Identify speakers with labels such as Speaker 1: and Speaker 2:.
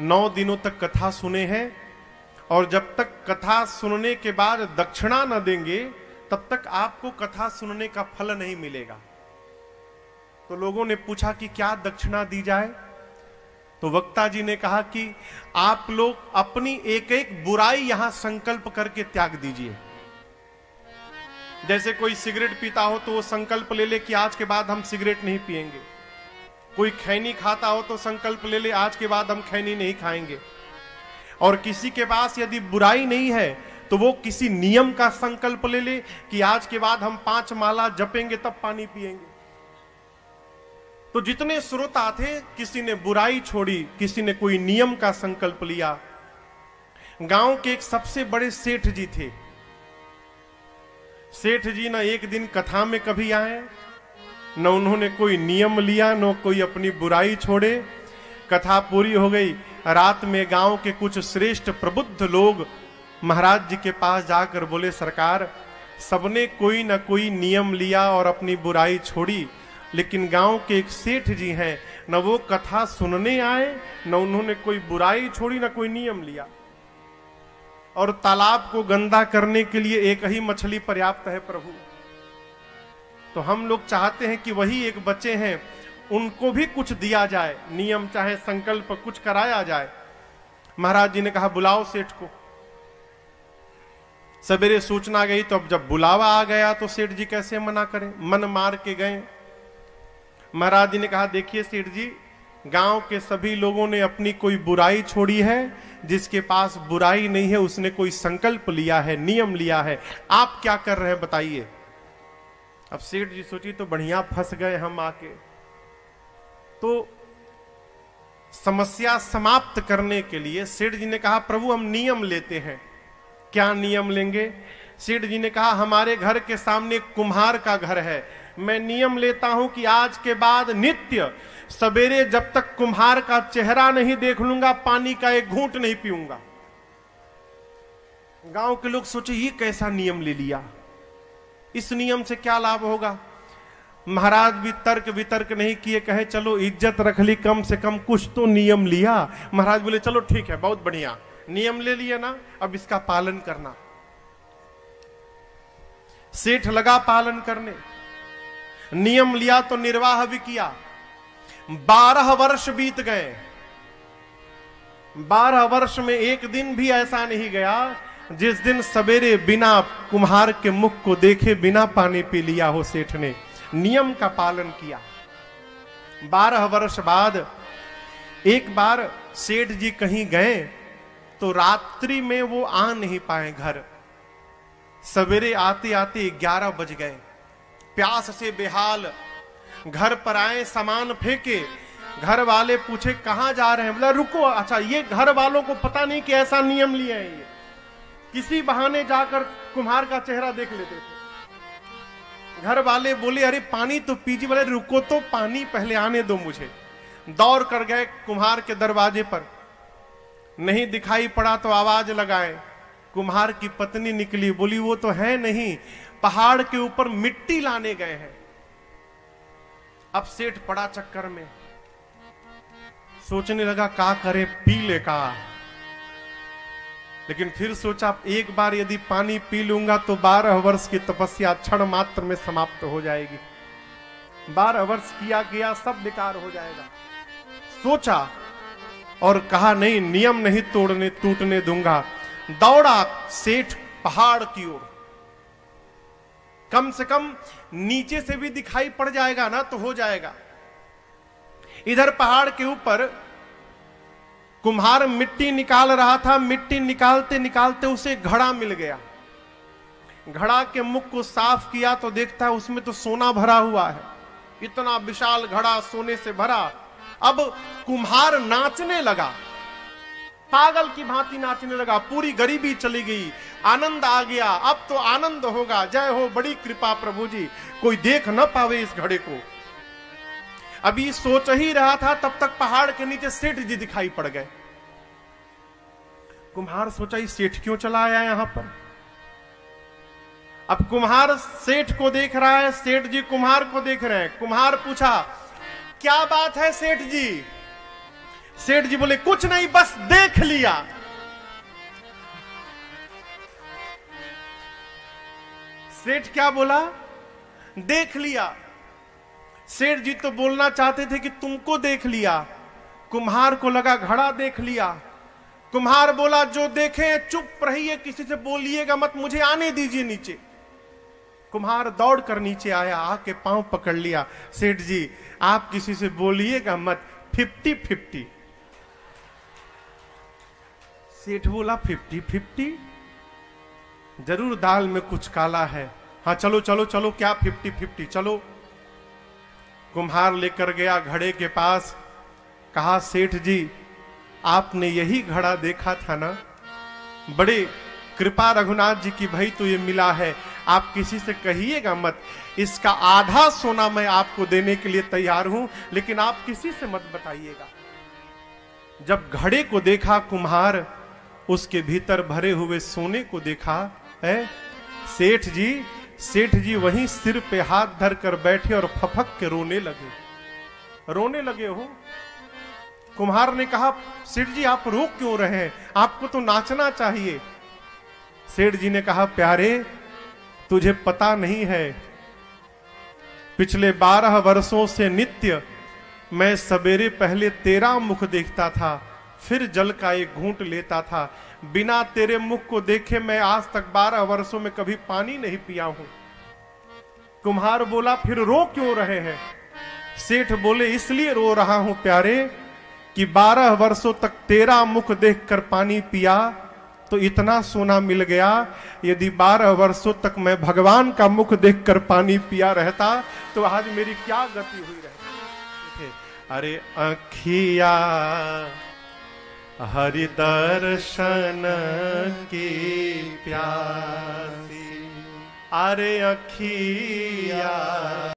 Speaker 1: 9 दिनों तक कथा सुने हैं, और जब तक कथा सुनने के बाद दक्षिणा न देंगे तब तक आपको कथा सुनने का फल नहीं मिलेगा। तो लोगों ने पूछा कि क्या दक्षिणा दी जाए? तो वक्ता जी ने कहा कि आप लोग अपनी एक एक बुराई यहां संकल्प करके त्याग दीजिए। जैसे कोई सिगरेट पीता हो तो वो संकल्प ले ले कि आज के बाद हम सिगरेट नहीं पिएंगे। कोई खैनी खाता हो तो संकल्प ले ले आज के बाद हम खैनी नहीं खाएंगे। और किसी के पास यदि बुराई नहीं है तो वो किसी नियम का संकल्प ले ले कि आज के बाद हम 5 माला जपेंगे तब पानी पिएंगे। तो जितने श्रोता थे, किसी ने बुराई छोड़ी, किसी ने कोई नियम का संकल्प लिया। गांव के एक सबसे बड़े सेठ जी थे। सेठ जी ना एक दिन कथा में कभी आए, न उन्होंने कोई नियम लिया, न कोई अपनी बुराई छोड़े। कथा पूरी हो गई। रात में गांव के कुछ श्रेष्ठ प्रबुद्ध लोग महाराज जी के पास जाकर बोले, सरकार, सबने कोई ना कोई नियम लिया और अपनी बुराई छोड़ी, लेकिन गांव के एक सेठ जी हैं, न वो कथा सुनने आए, न उन्होंने कोई बुराई छोड़ी, न कोई नियम लिया। और तालाब को गंदा करने के लिए एक ही मछली पर्याप्त है प्रभु। तो हम लोग चाहते हैं कि वही एक बच्चे हैं, उनको भी कुछ दिया जाए, नियम चाहे संकल्प कुछ कराया जाए। महाराज जी ने कहा, बुलाओ सेठ को। सवेरे सूचना गई, तो अब जब बुलावा आ गया तो सेठ जी कैसे मना करें, मन मार के गए। महाराज जी ने कहा, देखिए सेठ जी, गांव के सभी लोगों ने अपनी कोई बुराई छोड़ी है, जिसके पास बुराई नहीं है उसने कोई संकल्प लिया है, नियम लिया है। आप क्या कर रहे हैं बताइए। अब सेठ जी सोची तो बढ़िया फंस गए हम आके। तो समस्या समाप्त करने के लिए सेठ जी ने कहा, प्रभु हम नियम लेते हैं। क्या नियम लेंगे? सेठ जी ने कहा, हमारे घर के सामने कुम्हार का घर है, मैं नियम लेता हूं कि आज के बाद नित्य सवेरे जब तक कुम्हार का चेहरा नहीं देख लूंगा, पानी का एक घूंट नहीं पीऊंगा। गांव के लोग सोचे ये कैसा नियम ले लिया, इस नियम से क्या लाभ होगा। महाराज भी तर्क वितर्क नहीं किए, कहे चलो इज्जत रख ली, कम से कम कुछ तो नियम लिया। महाराज बोले चलो ठीक है, बहुत बढ़िया, नियम ले लिया ना, अब इसका पालन करना। सेठ लगा पालन करने, नियम लिया तो निर्वाह भी किया। 12 वर्ष बीत गए। 12 वर्ष में एक दिन भी ऐसा नहीं गया जिस दिन सवेरे बिना कुम्हार के मुख को देखे बिना पानी पी लिया हो सेठ ने। नियम का पालन किया। 12 वर्ष बाद एक बार सेठ जी कहीं गए तो रात्रि में वो आ नहीं पाए घर। सवेरे आते आते 11 बज गए। प्यास से बेहाल घर पर आए, सामान फेंके। घर वाले पूछे कहां जा रहे हैं? बोला रुको, अच्छा ये घर वालों को पता नहीं कि ऐसा नियम लिए हैं। ये किसी बहाने जाकर कुम्हार का चेहरा देख लेते थे। घर वाले बोले अरे पानी तो पीजिए। बोले रुको तो, पानी पहले आने दो मुझे। दौड़ कर गए कुम्हार के दरवाजे पर, नहीं दिखाई पड़ा तो आवाज लगाए। कुम्हार की पत्नी निकली, बोली वो तो है नहीं, पहाड़ के ऊपर मिट्टी लाने गए हैं। अब सेठ पड़ा चक्कर में, सोचने लगा का करे, पी ले का। लेकिन फिर सोचा एक बार यदि पानी पी लूंगा तो 12 वर्ष की तपस्या क्षण मात्र में समाप्त हो जाएगी। 12 वर्ष किया गया सब बेकार हो जाएगा। सोचा और कहा नहीं, नियम नहीं टूटने दूंगा। दौड़ा सेठ पहाड़ की ओर। कम से कम नीचे से भी दिखाई पड़ जाएगा ना तो हो जाएगा। इधर पहाड़ के ऊपर कुम्हार मिट्टी निकाल रहा था। मिट्टी निकालते निकालते उसे घड़ा मिल गया। घड़ा के मुख को साफ किया तो देखता है उसमें तो सोना भरा हुआ है। इतना विशाल घड़ा सोने से भरा। अब कुम्हार नाचने लगा, पागल की भांति नाचने लगा। पूरी गरीबी चली गई, आनंद आ गया। अब तो आनंद होगा। जय हो, बड़ी कृपा प्रभु जी, कोई देख न पावे इस घड़े को। अभी सोच ही रहा था तब तक पहाड़ के नीचे सेठ जी दिखाई पड़ गए। कुम्हार सोचा ये सेठ क्यों चला आया यहां पर। अब कुम्हार सेठ को देख रहा है, सेठ जी कुम्हार को देख रहे हैं। कुम्हार पूछा क्या बात है सेठ जी, सेठ जी बोले कुछ नहीं, बस देख लिया। सेठ क्या बोला? देख लिया। सेठ जी तो बोलना चाहते थे कि तुमको देख लिया। कुम्हार को लगा घड़ा देख लिया। कुम्हार बोला जो देखे चुप रहिए, किसी से बोलिएगा मत, मुझे आने दीजिए नीचे। कुम्हार दौड़ कर नीचे आया, आके पांव पकड़ लिया। सेठ जी आप किसी से बोलिएगा मत, 50-50। सेठ बोला 50-50? जरूर दाल में कुछ काला है। हाँ चलो चलो चलो, क्या 50-50, चलो। कुम्हार लेकर गया घड़े के पास, कहा सेठ जी आपने यही घड़ा देखा था ना? बड़े कृपा रघुनाथ जी की भाई तो ये मिला है, आप किसी से कहिएगा मत, इसका आधा सोना मैं आपको देने के लिए तैयार हूं, लेकिन आप किसी से मत बताइएगा। जब घड़े को देखा कुम्हार, उसके भीतर भरे हुए सोने को देखा है। सेठ जी वहीं सिर पे हाथ धर कर बैठे और फफक के रोने लगे हो। कुम्हार ने कहा सेठ जी आप रो क्यों रहे हैं, आपको तो नाचना चाहिए। सेठ जी ने कहा प्यारे तुझे पता नहीं है, पिछले 12 वर्षों से नित्य मैं सवेरे पहले तेरा मुख देखता था, फिर जल का एक घूंट लेता था। बिना तेरे मुख को देखे मैं आज तक 12 वर्षों में कभी पानी नहीं पिया हूं। कुम्हार बोला फिर रो क्यों रहे हैं? सेठ बोले इसलिए रो रहा हूं प्यारे कि 12 वर्षों तक तेरा मुख देखकर पानी पिया तो इतना सोना मिल गया, यदि 12 वर्षों तक मैं भगवान का मुख देखकर पानी पिया रहता तो आज मेरी क्या गति हुई रहती। अरे अखिया हरि दर्शन की प्यासी, अरे अखिया